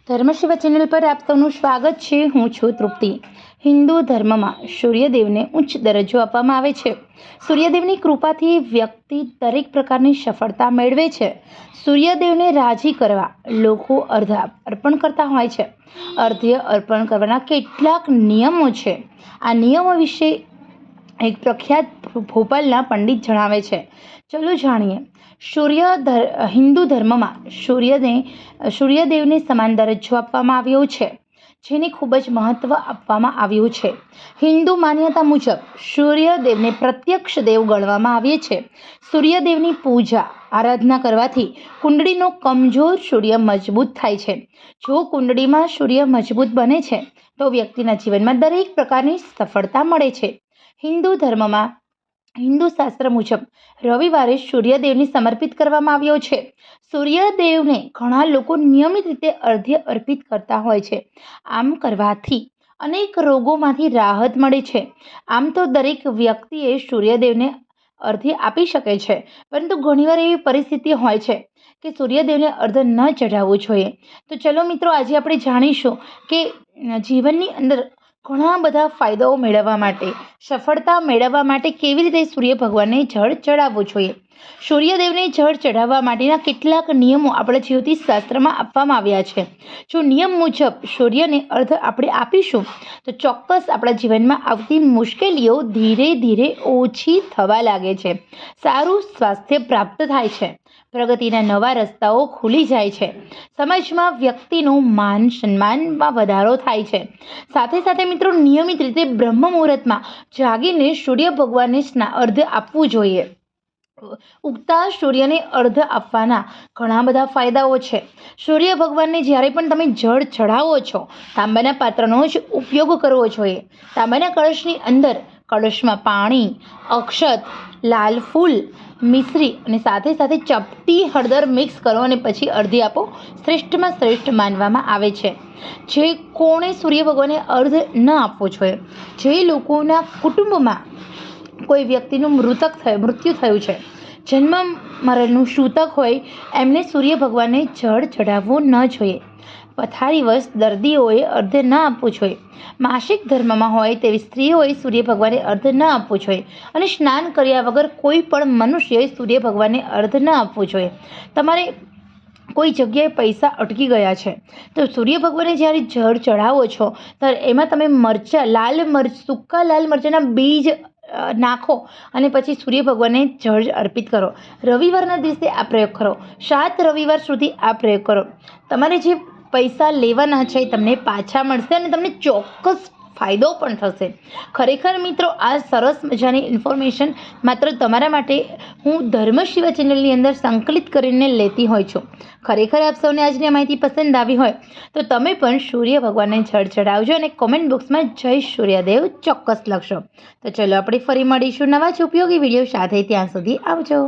ધર્મશિવા channel પર આપ સૌનું સ્વાગત છે। હું છું તૃપ્તિ। હિન્દુ ધર્મમાં સૂર્યદેવને ઉચ્ચ દરજ્જો આપવામાં આવે છે। સૂર્યદેવની કૃપાથી વ્યક્તિ દરેક પ્રકારની સફળતા મેળવે છે। સૂર્યદેવને રાજી કરવા લોકો અર્ઘ્ય અર્પણ કરતા હોય છે। અર્ઘ્ય અર્પણ કરવાના કેટલાક નિયમો છે। આ નિયમો વિશે એક પ્રખ્યાત ભોપાલના પંડિત જણાવે છે। ચલો જાણીએ। હિન્દુ ધર્મમાં સૂર્યદેવને સમાન દરજ્જો આપવામાં આવ્યો છે, જેને ખૂબ જ મહત્વ આપવામાં આવ્યું છે। હિન્દુ માન્યતા મુજબ સૂર્યદેવને પ્રત્યક્ષ દેવ ગણવામાં આવે છે। સૂર્યદેવની પૂજા આરાધના કરવાથી કુંડળીનો કમજોર સૂર્ય મજબૂત થાય છે। જો કુંડળીમાં સૂર્ય મજબૂત બને છે તો વ્યક્તિના જીવનમાં દરેક પ્રકારની સફળતા મળે છે। હિન્દુ શાસ્ત્ર મુજબ રવિવારે સૂર્યદેવને સમર્પિત કરવામાં આવ્યો છે। સૂર્યદેવને ઘણા લોકો નિયમિત રીતે અર્ઘ્ય અર્પિત કરતા હોય છે। આમ કરવાથી અનેક રોગોમાંથી રાહત મળે છે। આમ તો દરેક વ્યક્તિએ સૂર્યદેવને અર્ઘ્ય આપી શકે છે, પરંતુ ઘણીવાર એવી પરિસ્થિતિ હોય છે કે સૂર્યદેવને અર્ઘ્ય ન ચઢાવવું જોઈએ। તો ચલો મિત્રો, આજે આપણે જાણીશું કે જીવનની અંદર ઘણા બધા ફાયદાઓ મેળવવા માટે, સફળતા મેળવવા માટે કેવી રીતે સૂર્ય ભગવાનને જળ ચડાવવું જોઈએ। સૂર્યદેવને જળ ચઢાવવા માટેના કેટલાક નિયમો આપણા જ્યોતિષ શાસ્ત્રમાં આપવામાં આવ્યા છે। જો નિયમ મુજબ સૂર્યને અર્ઘ્ય આપણે આપીશું તો ચોક્કસ આપણા જીવનમાં આવતી મુશ્કેલીઓ ધીરે ધીરે ઓછી થવા લાગે છે। સારું સ્વાસ્થ્ય પ્રાપ્ત થાય છે। પ્રગતિના નવા રસ્તાઓ ખુલી જાય છે। સમાજમાં વ્યક્તિનું માન સન્માનમાં વધારો થાય છે। સાથે સાથે મિત્રો, નિયમિત રીતે બ્રહ્મ મુહૂર્તમાં જાગીને સૂર્ય ભગવાનને અર્ઘ્ય આપવું જોઈએ। ઉગતા સૂર્યને અર્ઘ્ય આપવાના ઘણા બધા ફાયદાઓ છે। સૂર્ય ભગવાનને જ્યારે પણ તમે જળ ચઢાવો છો, તાંબાના પાત્રનો જ ઉપયોગ કરવો જોઈએ। તાંબાના કળશની અંદર કળશમાં પાણી, અક્ષત, લાલ ફૂલ, મિશ્રી અને સાથે સાથે ચપટી હળદર મિક્સ કરો અને પછી અર્ઘ્ય આપો। શ્રેષ્ઠમાં શ્રેષ્ઠ માનવામાં આવે છે। જે કોણે સૂર્ય ભગવાનને અર્ઘ્ય ન આપવું જોઈએ, જે લોકોના કુટુંબમાં કોઈ વ્યક્તિનું મૃત્યુ થયું છે, જન્મ મરણનું સૂતક હોય, એમને સૂર્ય ભગવાનને જળ ચઢાવવું ન જોઈએ। પથારીવશ દર્દીઓએ અર્ઘ્ય ન આપવું જોઈએ। માસિક ધર્મમાં હોય તેવી સ્ત્રીઓએ સૂર્ય ભગવાનને અર્ઘ્ય ન આપવું જોઈએ અને સ્નાન કર્યા વગર કોઈ પણ મનુષ્યએ સૂર્ય ભગવાનને અર્ઘ્ય ન આપવું જોઈએ। તમારે કોઈ જગ્યાએ પૈસા અટકી ગયા છે તો સૂર્ય ભગવાનને જ્યારે જળ ચઢાવો છો ત્યારે એમાં તમે સૂકા લાલ મરચાંના બીજ નાખો અને પછી સૂર્ય ભગવાનને જળ અર્પિત કરો। રવિવારના દિવસે આ પ્રયોગ કરો। 7 રવિવાર સુધી આ પ્રયોગ કરો। તમારે જે પૈસા લેવાના છે એ તમને પાછા મળશે અને તમને ચોક્કસ ફાયદો પણ થશે। ખરેખર મિત્રો, આ સરસ મજાની ઇન્ફોર્મેશન માત્ર તમારા માટે હું ધર્મશિવા ચેનલની અંદર સંકલિત કરીને લેતી હોય છું। ખરેખર આપ સૌને આજની આ માહિતી પસંદ આવી હોય તો તમે પણ સૂર્ય ભગવાનને જળ ચઢાવજો અને કોમેન્ટ બોક્સમાં જય સૂર્યદેવ ચોક્કસ લખશો। તો ચલો આપણે ફરી મળીશું નવા જ ઉપયોગી વિડીયો સાથે। ત્યાં સુધી આવજો।